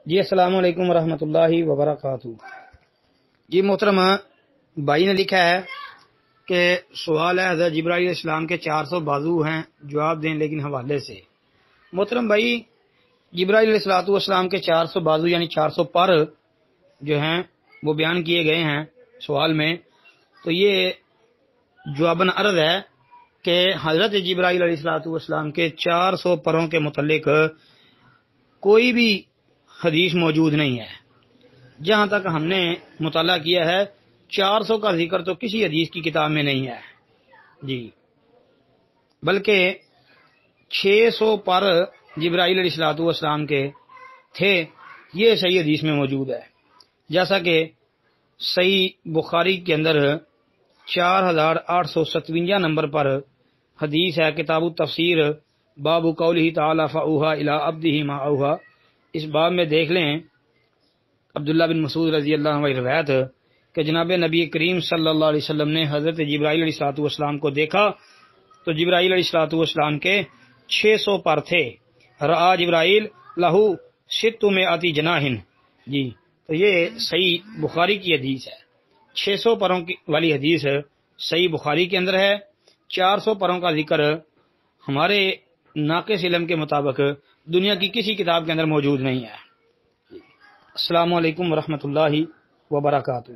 جی السلام علیکم ورحمۃ اللہ وبرکاتہ۔ جی محترم بھائی نے لکھا ہے کہ سوال ہے حضرت جبرائیل علیہ السلام کے 400 بازو ہیں، جواب دیں لیکن حوالے سے۔ محترم بھائی، جبرائیل علیہ السلام کے 400 بازو یعنی 400 پر جو ہیں وہ بیان کیے گئے ہیں سوال میں، تو یہ جواباً عرض ہے کہ حضرت جبرائیل علیہ السلام کے 400 پروں کے متعلق کوئی بھی حدیث موجود نہیں ہے۔ جہاں تک ہم نے مطالعہ کیا ہے 400 کا ذکر تو کسی حدیث کی کتاب میں نہیں ہے جی، بلکہ 600 پر جبرائیل علیہ السلام کے تھے، یہ صحیح حدیث میں موجود ہے۔ جیسا کہ صحیح بخاری کے اندر 4857 نمبر پر حدیث ہے، کتاب التفسیر باب قولہ تعالی فاوحی الی عبدہ ما اوحی، اس باب میں دیکھ لیں عبداللہ بن مسعود رضی اللہ عنہ روایت کہ جناب نبی کریم صلی اللہ علیہ وسلم نے حضرت جبرائیل علیہ السلام کو دیکھا تو جبرائیل علیہ السلام کے 600 پر تھے۔ رآ جبرائیل لہو 600 جناح جی، تو یہ صحیح بخاری کی حدیث ہے۔ 600 پروں والی حدیث صحیح بخاری کے اندر ہے۔ 400 پروں کا ذکر ہمارے ناقص علم کے مطابق دنیا کی کسی کتاب کے اندر موجود نہیں ہے۔ السلام علیکم ورحمۃ اللہ وبرکاتہ۔